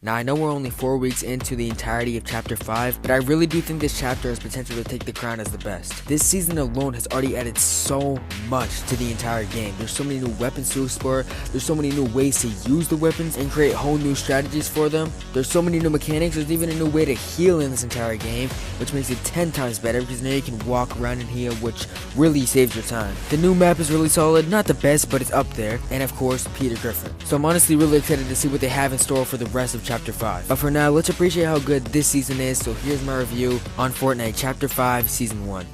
Now, I know we're only 4 weeks into the entirety of Chapter 5, but I really do think this chapter has potential to take the crown as the best. This season alone has already added so much to the entire game. There's so many new weapons to explore, there's so many new ways to use the weapons and create whole new strategies for them. There's so many new mechanics, there's even a new way to heal in this entire game, which makes it 10 times better because now you can walk around and heal, which really saves your time. The new map is really solid, not the best, but it's up there, and of course, Peter Griffin. So I'm honestly really excited to see what they have in store for the rest of Chapter 5. But for now, let's appreciate how good this season is, so here's my review on Fortnite Chapter 5 Season 1.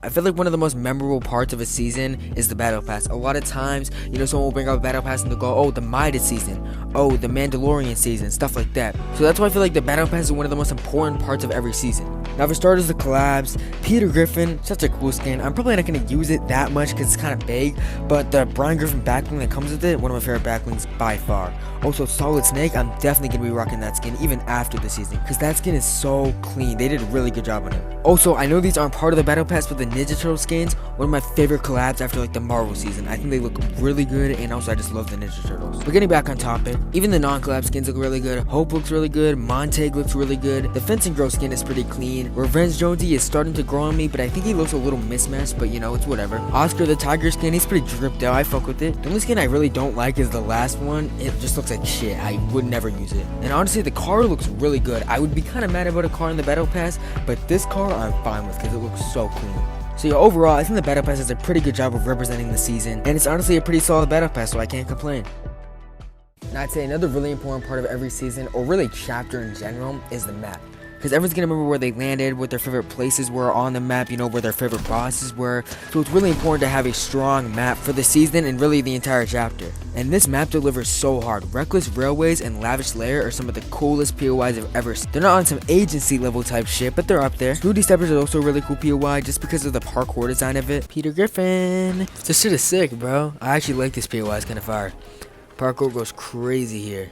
I feel like one of the most memorable parts of a season is the Battle Pass. A lot of times, someone will bring up a Battle Pass and they'll go, oh, the Midas season, oh, the Mandalorian season, stuff like that. So that's why I feel like the Battle Pass is one of the most important parts of every season. Now, for starters, the collabs, Peter Griffin, such a cool skin. I'm probably not going to use it that much because it's kind of vague, but the Brian Griffin backbling that comes with it, one of my favorite backblings by far. Also, Solid Snake, I'm definitely going to be rocking that skin even after the season because that skin is so clean. They did a really good job on it. Also, I know these aren't part of the Battle Pass, but the Ninja Turtle skins, one of my favorite collabs after like the Marvel season. I think they look really good, and also I just love the Ninja Turtles. But getting back on topic, even the non-collab skins look really good. Hope looks really good. Montag looks really good. The Fencing Grow skin is pretty clean. Revenge Jonesy is starting to grow on me, but I think he looks a little mismatched, but it's whatever. Oscar the Tiger skin, he's pretty dripped out. I fuck with it. The only skin I really don't like is the last one. It just looks like shit. I would never use it. And honestly, the car looks really good. I would be kind of mad about a car in the Battle Pass, but this car I'm fine with because it looks so clean. So yeah, overall, I think the Battle Pass does a pretty good job of representing the season, and it's honestly a pretty solid Battle Pass, so I can't complain. Now, I'd say another really important part of every season, or really chapter in general, is the map. Because everyone's going to remember where they landed, what their favorite places were on the map, where their favorite bosses were. So it's really important to have a strong map for the season and really the entire chapter. And this map delivers so hard. Reckless Railways and Lavish Lair are some of the coolest POIs I've ever seen. They're not on some agency level type shit, but they're up there. Snooty Steppers is also a really cool POI just because of the parkour design of it. Peter Griffin. This shit is sick, bro. I actually like this POI. It's kind of fire. Parkour goes crazy here.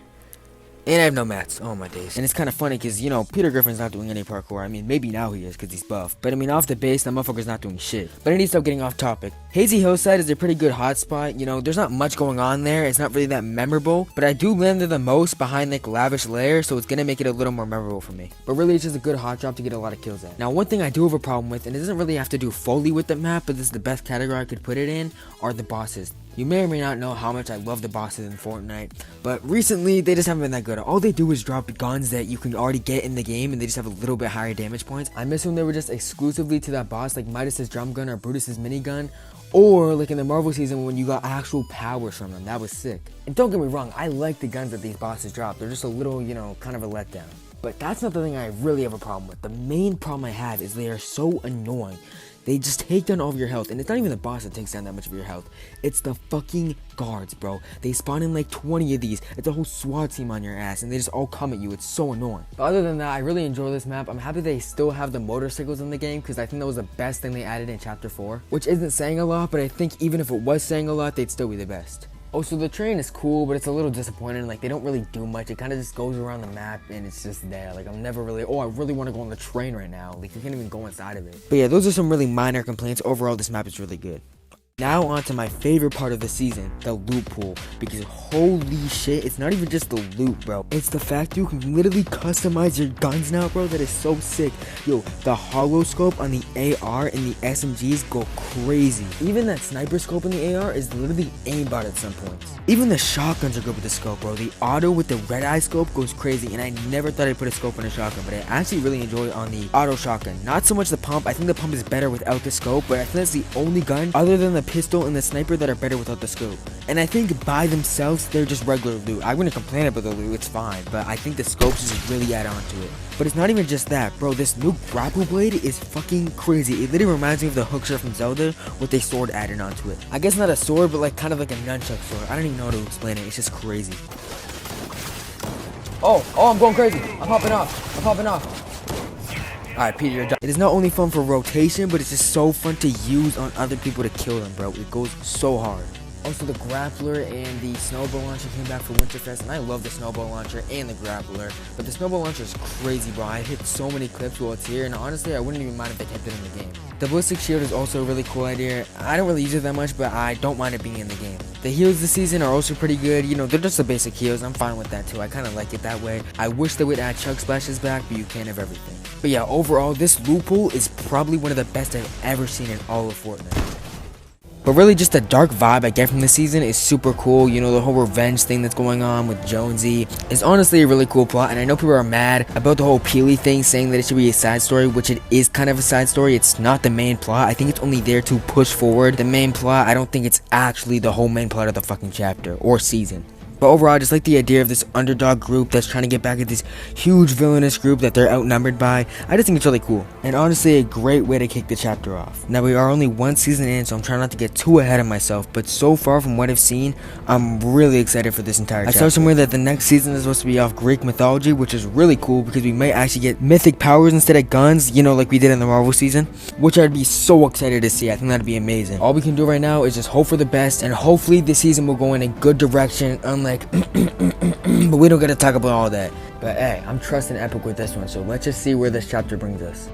And I have no mats. Oh my days. And it's kind of funny because, Peter Griffin's not doing any parkour. I mean, maybe now he is because he's buff. But off the base, that motherfucker's not doing shit. But I need to stop getting off topic. Hazy Hillside is a pretty good hotspot. There's not much going on there. It's not really that memorable. But I do land there the most behind like Lavish Lair, so it's going to make it a little more memorable for me. But really, it's just a good hot drop to get a lot of kills at. Now, one thing I do have a problem with, and it doesn't really have to do fully with the map, but this is the best category I could put it in, are the bosses. You may or may not know how much I love the bosses in Fortnite, but recently they just haven't been that good. All they do is drop guns that you can already get in the game, and they just have a little bit higher damage points. I miss when they were just exclusively to that boss, like Midas's drum gun or Brutus's minigun, or like in the Marvel season when you got actual powers from them. That was sick. And don't get me wrong, I like the guns that these bosses drop. They're just a little, kind of a letdown. But that's not the thing I really have a problem with. The main problem I have is they are so annoying. They just take down all of your health, and it's not even the boss that takes down that much of your health. It's the fucking guards, bro. They spawn in like 20 of these. It's a whole SWAT team on your ass, and they just all come at you. It's so annoying. But other than that, I really enjoy this map. I'm happy they still have the motorcycles in the game, because I think that was the best thing they added in Chapter 4. Which isn't saying a lot, but I think even if it was saying a lot, they'd still be the best. Also, the train is cool, but it's a little disappointing. Like, they don't really do much. It kind of just goes around the map, and it's just there. Like, I'm never really, I really want to go on the train right now. Like, you can't even go inside of it. But yeah, those are some really minor complaints. Overall, this map is really good. Now on to my favorite part of the season, the loot pool, because holy shit, it's not even just the loot, bro. It's the fact you can literally customize your guns now, bro. That is so sick. Yo, the hollow scope on the AR and the SMGs go crazy. Even that sniper scope in the AR is literally aimbot at some points. Even the shotguns are good with the scope, bro. The auto with the red eye scope goes crazy, and I never thought I'd put a scope on a shotgun, but I actually really enjoy it on the auto shotgun. Not so much the pump. I think the pump is better without the scope, but I think that's the only gun other than the pistol and the sniper that are better without the scope. And I think by themselves, they're just regular loot. I wouldn't complain about the loot, it's fine, but I think the scopes just really add on to it. But it's not even just that, bro. This new grapple blade is fucking crazy. It literally reminds me of the hookshot from Zelda with a sword added onto it. I guess not a sword, but like kind of like a nunchuck sword. I don't even know how to explain it. It's just crazy. Oh, I'm going crazy. I'm popping off. Alright, Peter, you're done. It is not only fun for rotation, but it's just so fun to use on other people to kill them, bro. It goes so hard. Also, the grappler and the snowball launcher came back for Winterfest, and I love the snowball launcher and the grappler. But the snowball launcher is crazy, bro. I hit so many clips while it's here, and honestly, I wouldn't even mind if they kept it in the game. The ballistic shield is also a really cool idea. I don't really use it that much, but I don't mind it being in the game. The heals this season are also pretty good. You know, they're just the basic heals. I'm fine with that too. I kind of like it that way. I wish they would add chug splashes back, but you can't have everything. But yeah, overall, this loophole is probably one of the best I've ever seen in all of Fortnite. But really, just the dark vibe I get from this season is super cool. You know, the whole revenge thing that's going on with Jonesy is honestly a really cool plot. And I know people are mad about the whole Peely thing, saying that it should be a side story, which it is kind of a side story. It's not the main plot. I think it's only there to push forward the main plot. I don't think it's actually the whole main plot of the fucking chapter or season. But overall, I just like the idea of this underdog group that's trying to get back at this huge villainous group that they're outnumbered by. I just think it's really cool. And honestly, a great way to kick the chapter off. Now, we are only one season in, so I'm trying not to get too ahead of myself. But so far from what I've seen, I'm really excited for this entire chapter. I saw somewhere that the next season is supposed to be off Greek mythology, which is really cool because we might actually get mythic powers instead of guns, you know, like we did in the Marvel season. Which I'd be so excited to see. I think that'd be amazing. All we can do right now is just hope for the best, and hopefully this season will go in a good direction, unlike but we don't gotta talk about all that. But hey, I'm trusting Epic with this one, so let's just see where this chapter brings us.